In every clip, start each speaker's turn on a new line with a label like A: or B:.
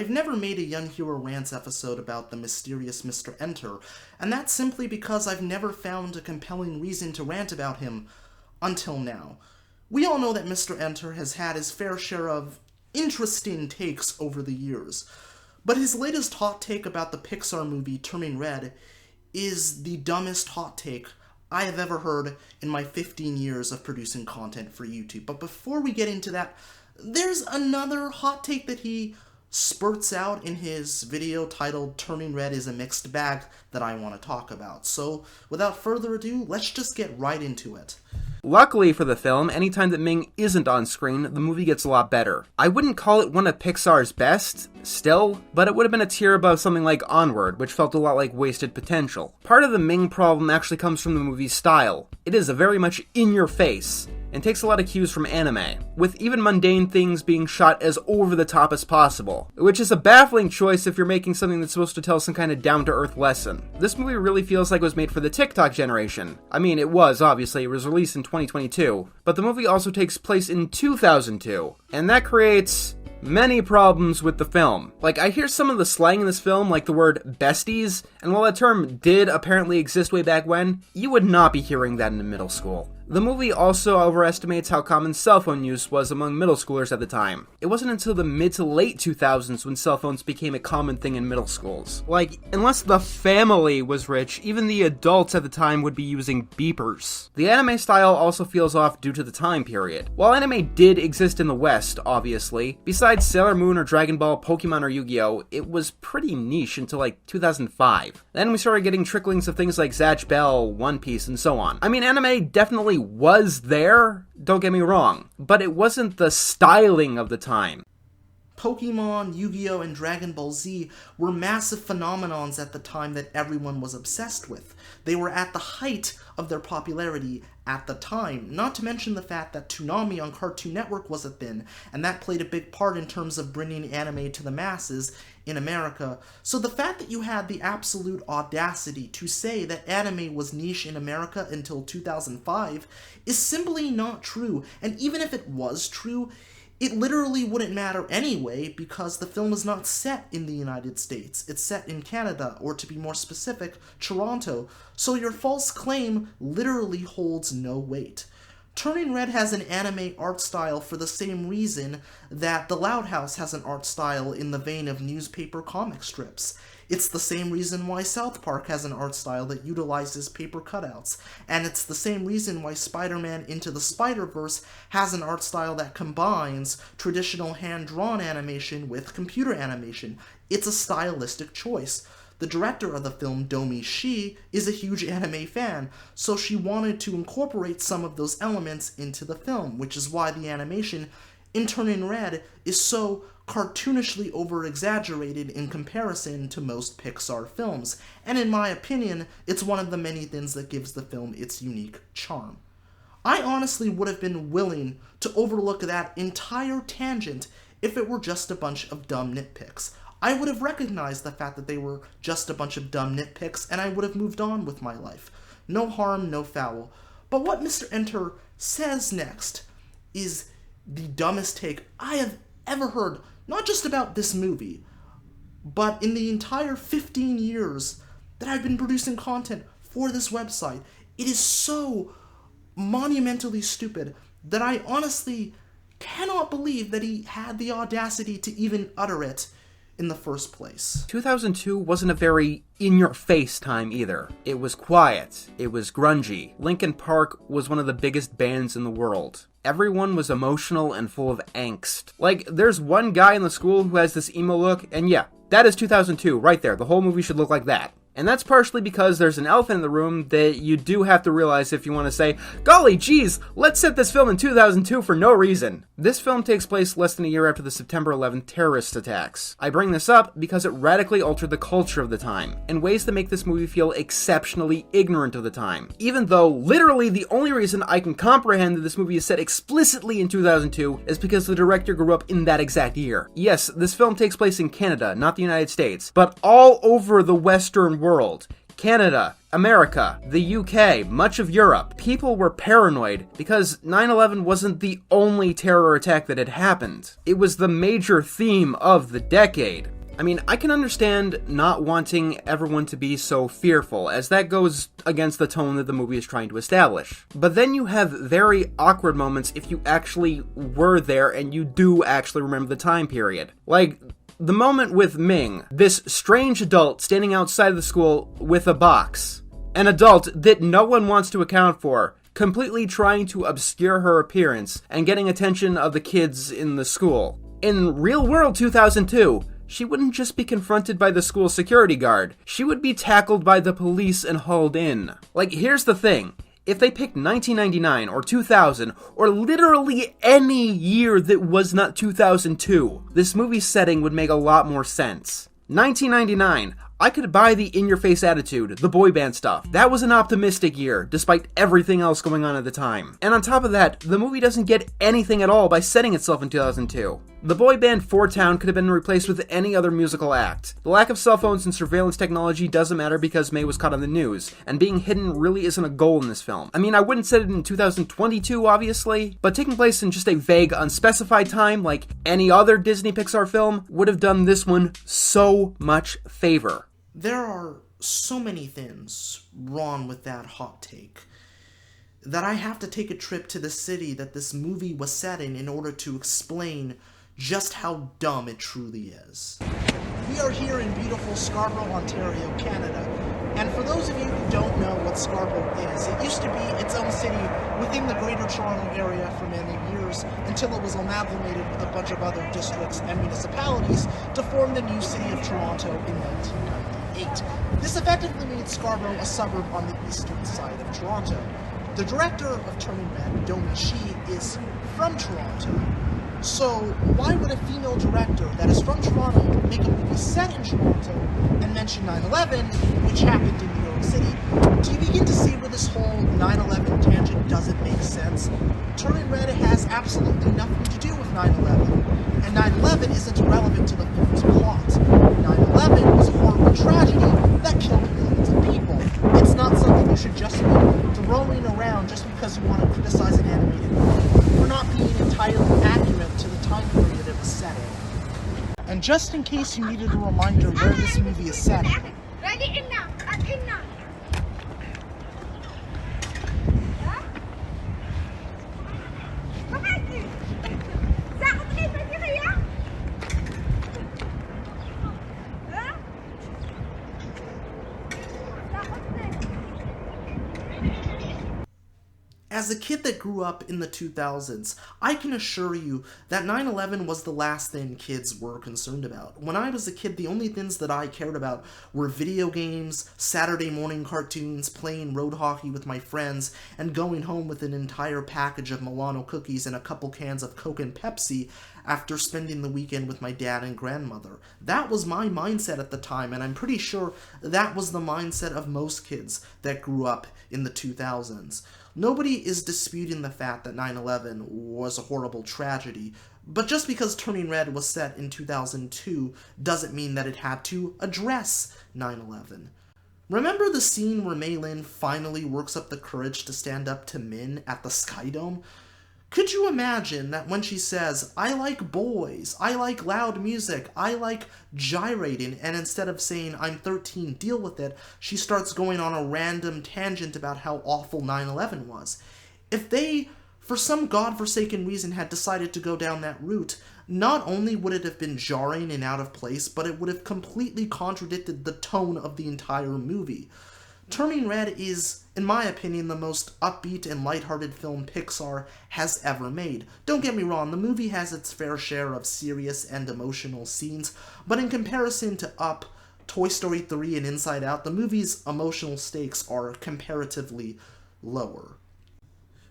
A: I've never made a Young Hero Rants episode about the mysterious Mr. Enter, and that's simply because I've never found a compelling reason to rant about him until now. We all know that Mr. Enter has had his fair share of interesting takes over the years, but his latest hot take about the Pixar movie Turning Red is the dumbest hot take I have ever heard in my 15 years of producing content for YouTube. But before we get into that, there's another hot take that he spurts out in his video titled Turning Red is a Mixed Bag that I want to talk about. So without further ado, let's just get right into it.
B: Luckily for the film, anytime that Ming isn't on screen, the movie gets a lot better. I wouldn't call it one of Pixar's best, still, but it would have been a tier above something like Onward, which felt a lot like wasted potential. Part of the Ming problem actually comes from the movie's style. It is a very much in-your-face, and takes a lot of cues from anime, with even mundane things being shot as over-the-top as possible, which is a baffling choice if you're making something that's supposed to tell some kind of down-to-earth lesson. This movie really feels like it was made for the TikTok generation. I mean, it was, obviously, it was released in 2022, but the movie also takes place in 2002, and that creates many problems with the film. Like, I hear some of the slang in this film, like the word besties, and while that term did apparently exist way back when, you would not be hearing that in middle school. The movie also overestimates how common cell phone use was among middle schoolers at the time. It wasn't until the mid to late 2000s when cell phones became a common thing in middle schools. Like, unless the family was rich, even the adults at the time would be using beepers. The anime style also feels off due to the time period. While anime did exist in the West, obviously, besides Sailor Moon or Dragon Ball, Pokemon or Yu-Gi-Oh!, it was pretty niche until like 2005. Then we started getting tricklings of things like Zatch Bell, One Piece, and so on. I mean, anime definitely was there, don't get me wrong, but it wasn't the styling of the time.
A: Pokemon, Yu-Gi-Oh!, and Dragon Ball Z were massive phenomenons at the time that everyone was obsessed with. They were at the height of their popularity at the time, not to mention the fact that Toonami on Cartoon Network was a thing, and that played a big part in terms of bringing anime to the masses in America. So the fact that you had the absolute audacity to say that anime was niche in America until 2005 is simply not true, and even if it was true, it literally wouldn't matter anyway because the film is not set in the United States. It's set in Canada, or to be more specific, Toronto. So your false claim literally holds no weight. Turning Red has an anime art style for the same reason that The Loud House has an art style in the vein of newspaper comic strips. It's the same reason why South Park has an art style that utilizes paper cutouts, and it's the same reason why Spider-Man Into the Spider-Verse has an art style that combines traditional hand-drawn animation with computer animation. It's a stylistic choice. The director of the film, Domi Shi, is a huge anime fan, so she wanted to incorporate some of those elements into the film, which is why the animation in Turning Red is so cartoonishly over-exaggerated in comparison to most Pixar films, and in my opinion, it's one of the many things that gives the film its unique charm. I honestly would have been willing to overlook that entire tangent if it were just a bunch of dumb nitpicks. I would have recognized the fact that they were just a bunch of dumb nitpicks, and I would have moved on with my life. No harm, no foul. But what Mr. Enter says next is the dumbest take I have ever heard, not just about this movie, but in the entire 15 years that I've been producing content for this website. It is so monumentally stupid that I honestly cannot believe that he had the audacity to even utter it in the first place.
B: 2002 wasn't a very in-your-face time either. It was quiet. It was grungy. Linkin Park was one of the biggest bands in the world. Everyone was emotional and full of angst. Like, there's one guy in the school who has this emo look, and yeah, that is 2002 right there. The whole movie should look like that. And that's partially because there's an elephant in the room that you do have to realize if you want to say, golly geez, let's set this film in 2002 for no reason. This film takes place less than a year after the September 11th terrorist attacks. I bring this up because it radically altered the culture of the time, in ways that make this movie feel exceptionally ignorant of the time. Even though literally the only reason I can comprehend that this movie is set explicitly in 2002 is because the director grew up in that exact year. Yes, this film takes place in Canada, not the United States, but all over the Western world. Canada, America, the UK, much of Europe, people were paranoid because 9/11 wasn't the only terror attack that had happened. It was the major theme of the decade. I mean, I can understand not wanting everyone to be so fearful, as that goes against the tone that the movie is trying to establish. But then you have very awkward moments if you actually were there and you do actually remember the time period. Like, the moment with Ming, this strange adult standing outside the school with a box. An adult that no one wants to account for, completely trying to obscure her appearance and getting attention of the kids in the school. In real world 2002, she wouldn't just be confronted by the school security guard, she would be tackled by the police and hauled in. Like, here's the thing. If they picked 1999 or 2000, or literally any year that was not 2002, this movie's setting would make a lot more sense. 1999, I could buy the in-your-face attitude, the boy band stuff. That was an optimistic year, despite everything else going on at the time. And on top of that, the movie doesn't get anything at all by setting itself in 2002. The boy band Four Town could have been replaced with any other musical act. The lack of cell phones and surveillance technology doesn't matter because May was caught on the news, and being hidden really isn't a goal in this film. I mean, I wouldn't set it in 2022, obviously, but taking place in just a vague, unspecified time, like any other Disney Pixar film, would have done this one so much favor.
A: There are so many things wrong with that hot take that I have to take a trip to the city that this movie was set in order to explain just how dumb it truly is. We are here in beautiful Scarborough, Ontario, Canada, and for those of you who don't know what Scarborough is, it used to be its own city within the Greater Toronto Area for many years until it was amalgamated with a bunch of other districts and municipalities to form the new city of Toronto in 1998. This effectively made Scarborough a suburb on the eastern side of Toronto. The director of Turning Red, Domi Shi, is from Toronto. So why would a female director that is from Toronto make a movie set in Toronto and mention 9/11, which happened in New York City? Do you begin to see where this whole 9/11 tangent doesn't make sense? Turning Red has absolutely nothing to do with 9/11, and 9/11 isn't irrelevant to the film's plot. 9/11 was a horrible tragedy that killed millions of people. It's not something you should just be throwing around just because you want to criticize an animated movie for not being entirely accurate to the time period it was set in. And just in case you needed a reminder where this movie is set in, as a kid that grew up in the 2000s, I can assure you that 9/11 was the last thing kids were concerned about. When I was a kid, the only things that I cared about were video games, Saturday morning cartoons, playing road hockey with my friends, and going home with an entire package of Milano cookies and a couple cans of Coke and Pepsi after spending the weekend with my dad and grandmother. That was my mindset at the time, and I'm pretty sure that was the mindset of most kids that grew up in the 2000s. Nobody is disputing the fact that 9/11 was a horrible tragedy, but just because Turning Red was set in 2002 doesn't mean that it had to address 9/11. Remember the scene where Mei Lin finally works up the courage to stand up to Min at the Sky Dome? Could you imagine that when she says, "I like boys, I like loud music, I like gyrating," and instead of saying, "I'm 13, deal with it," she starts going on a random tangent about how awful 9/11 was? If they, for some godforsaken reason, had decided to go down that route, not only would it have been jarring and out of place, but it would have completely contradicted the tone of the entire movie. Turning Red is, in my opinion, the most upbeat and lighthearted film Pixar has ever made. Don't get me wrong, the movie has its fair share of serious and emotional scenes, but in comparison to Up, Toy Story 3, and Inside Out, the movie's emotional stakes are comparatively lower.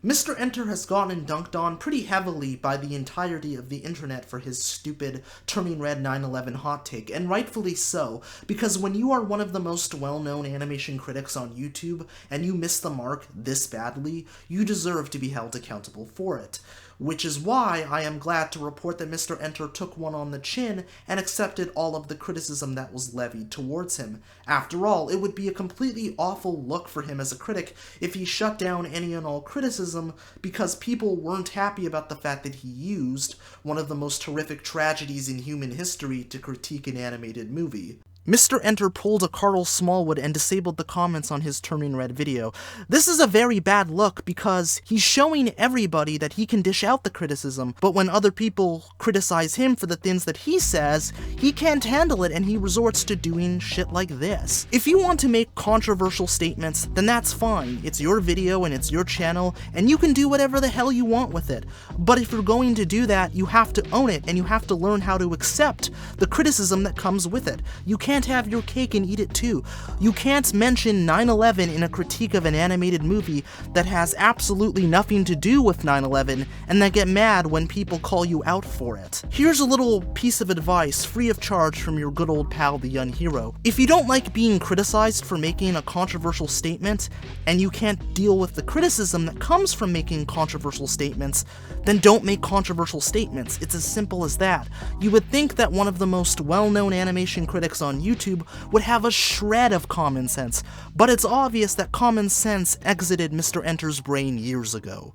A: Mr. Enter has gotten dunked on pretty heavily by the entirety of the internet for his stupid Turning Red 9/11 hot take, and rightfully so, because when you are one of the most well-known animation critics on YouTube and you miss the mark this badly, you deserve to be held accountable for it. Which is why I am glad to report that Mr. Enter took one on the chin and accepted all of the criticism that was levied towards him. After all, it would be a completely awful look for him as a critic if he shut down any and all criticism because people weren't happy about the fact that he used one of the most horrific tragedies in human history to critique an animated movie. Mr. Enter pulled a Carl Smallwood and disabled the comments on his Turning Red video. This is a very bad look because he's showing everybody that he can dish out the criticism, but when other people criticize him for the things that he says, he can't handle it and he resorts to doing shit like this. If you want to make controversial statements, then that's fine. It's your video and it's your channel, and you can do whatever the hell you want with it. But if you're going to do that, you have to own it and you have to learn how to accept the criticism that comes with it. You can't have your cake and eat it too. You can't mention 9/11 in a critique of an animated movie that has absolutely nothing to do with 9/11 and then get mad when people call you out for it. Here's a little piece of advice free of charge from your good old pal the Young Hero. If you don't like being criticized for making a controversial statement and you can't deal with the criticism that comes from making controversial statements, then don't make controversial statements. It's as simple as that. You would think that one of the most well-known animation critics on YouTube would have a shred of common sense, but it's obvious that common sense exited Mr. Enter's brain years ago.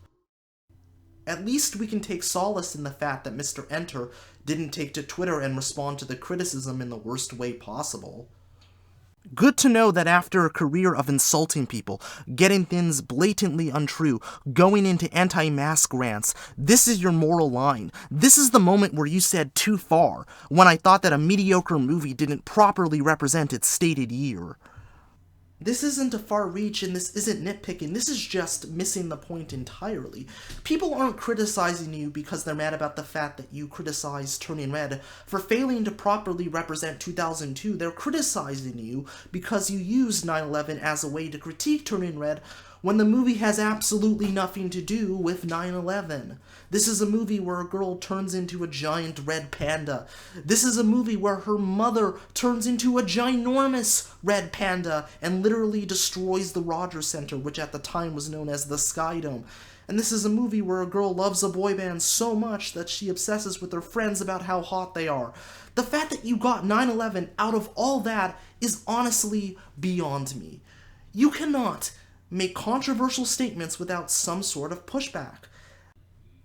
A: At least we can take solace in the fact that Mr. Enter didn't take to Twitter and respond to the criticism in the worst way possible. Good to know that after a career of insulting people, getting things blatantly untrue, going into anti-mask rants, this is your moral line. This is the moment where you said too far, when I thought that a mediocre movie didn't properly represent its stated year. This isn't a far reach and this isn't nitpicking, this is just missing the point entirely. People aren't criticizing you because they're mad about the fact that you criticized Turning Red for failing to properly represent 2002. They're criticizing you because you used 9/11 as a way to critique Turning Red when the movie has absolutely nothing to do with 9/11. This is a movie where a girl turns into a giant red panda. This is a movie where her mother turns into a ginormous red panda and literally destroys the Rogers Center, which at the time was known as the Sky Dome. And this is a movie where a girl loves a boy band so much that she obsesses with her friends about how hot they are. The fact that you got 9/11 out of all that is honestly beyond me. You cannot make controversial statements without some sort of pushback.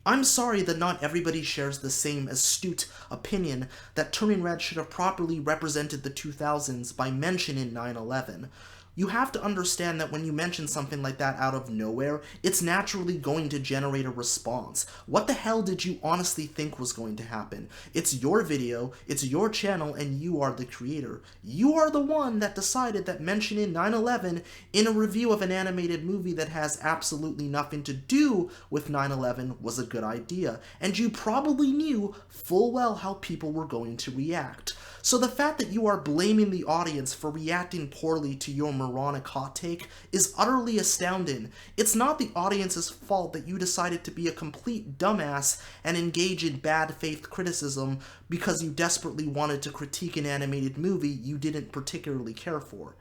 A: I'm sorry that not everybody shares the same astute opinion that Turning Red should have properly represented the 2000s by mentioning 9/11. You have to understand that when you mention something like that out of nowhere, it's naturally going to generate a response. What the hell did you honestly think was going to happen? It's your video, it's your channel, and you are the creator. You are the one that decided that mentioning 9/11 in a review of an animated movie that has absolutely nothing to do with 9/11 was a good idea, and you probably knew full well how people were going to react. So the fact that you are blaming the audience for reacting poorly to your moronic hot take is utterly astounding. It's not the audience's fault that you decided to be a complete dumbass and engage in bad faith criticism because you desperately wanted to critique an animated movie you didn't particularly care for.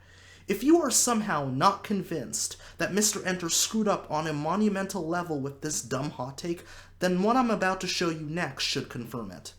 A: If you are somehow not convinced that Mr. Enter screwed up on a monumental level with this dumb hot take, then what I'm about to show you next should confirm it.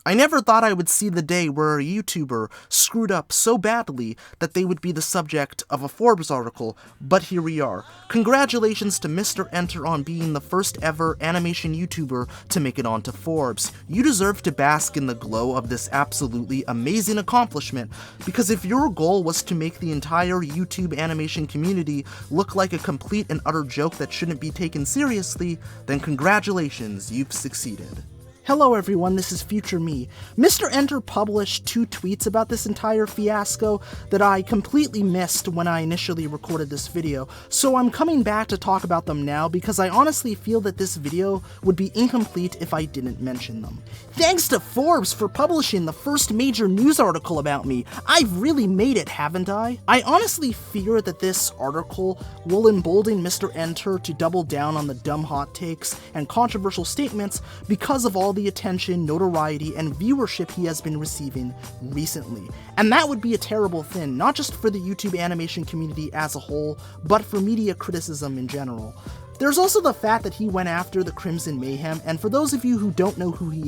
A: I never thought I would see the day where a YouTuber screwed up so badly that they would be the subject of a Forbes article, but here we are. Congratulations to Mr. Enter on being the first ever animation YouTuber to make it onto Forbes. You deserve to bask in the glow of this absolutely amazing accomplishment, because if your goal was to make the entire YouTube animation community look like a complete and utter joke that shouldn't be taken seriously, then congratulations, you've succeeded. Hello everyone, this is Future Me. Mr. Enter published 2 tweets about this entire fiasco that I completely missed when I initially recorded this video, so I'm coming back to talk about them now because I honestly feel that this video would be incomplete if I didn't mention them. Thanks to Forbes for publishing the first major news article about me. I've really made it, haven't I? I honestly fear that this article will embolden Mr. Enter to double down on the dumb hot takes and controversial statements because of all the attention, notoriety, and viewership he has been receiving recently. And that would be a terrible thing, not just for the YouTube animation community as a whole, but for media criticism in general. There's also the fact that he went after the Crimson Mayhem, and for those of you who don't know who he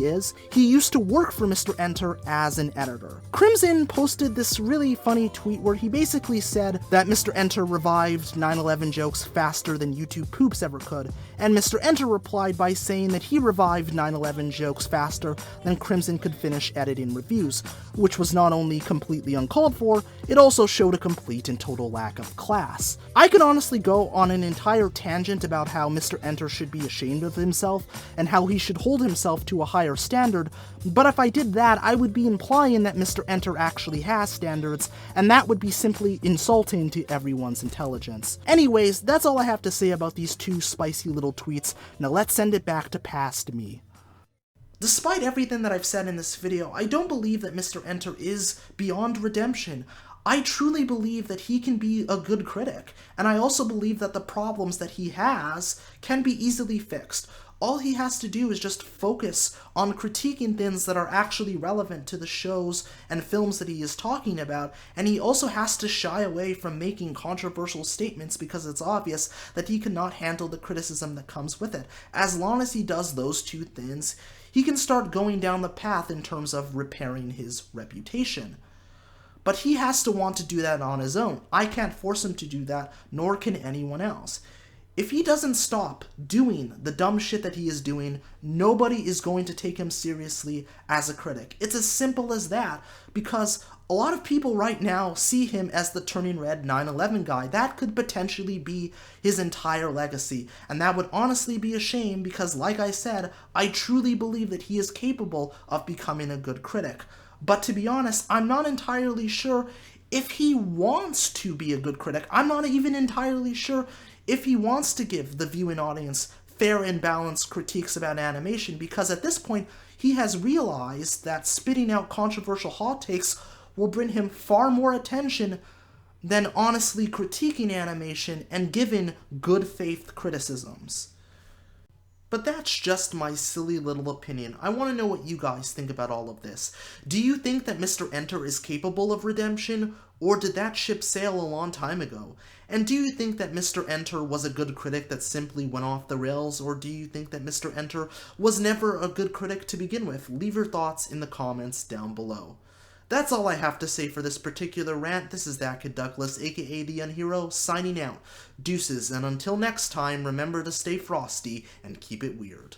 A: used to work for Mr. Enter as an editor. Crimson posted this really funny tweet where he basically said that Mr. Enter revived 9/11 jokes faster than YouTube poops ever could, and Mr. Enter replied by saying that he revived 9/11 jokes faster than Crimson could finish editing reviews, which was not only completely uncalled for, it also showed a complete and total lack of class. I could honestly go on an entire tangent about how Mr. Enter should be ashamed of himself and how he should hold himself to a higher standard, but if I did that, I would be implying that Mr. Enter actually has standards, and that would be simply insulting to everyone's intelligence. Anyways, that's all I have to say about these 2 spicy little tweets. Now let's send it back to past me. Despite everything that I've said in this video, I don't believe that Mr. Enter is beyond redemption. I truly believe that he can be a good critic, and I also believe that the problems that he has can be easily fixed. All he has to do is just focus on critiquing things that are actually relevant to the shows and films that he is talking about, and he also has to shy away from making controversial statements because it's obvious that he cannot handle the criticism that comes with it. As long as he does those 2 things, he can start going down the path in terms of repairing his reputation. But he has to want to do that on his own. I can't force him to do that, nor can anyone else. If he doesn't stop doing the dumb shit that he is doing, nobody is going to take him seriously as a critic. It's as simple as that, because a lot of people right now see him as the Turning Red 9/11 guy. That could potentially be his entire legacy, and that would honestly be a shame because, like I said, I truly believe that he is capable of becoming a good critic. But to be honest, I'm not entirely sure if he wants to be a good critic. I'm not even entirely sure if he wants to give the viewing audience fair and balanced critiques about animation, because at this point, he has realized that spitting out controversial hot takes will bring him far more attention than honestly critiquing animation and giving good faith criticisms. But that's just my silly little opinion. I want to know what you guys think about all of this. Do you think that Mr. Enter is capable of redemption, or did that ship sail a long time ago? And do you think that Mr. Enter was a good critic that simply went off the rails, or do you think that Mr. Enter was never a good critic to begin with? Leave your thoughts in the comments down below. That's all I have to say for this particular rant. This is ThatKidDouglas, aka The Unhero, signing out. Deuces, and until next time, remember to stay frosty and keep it weird.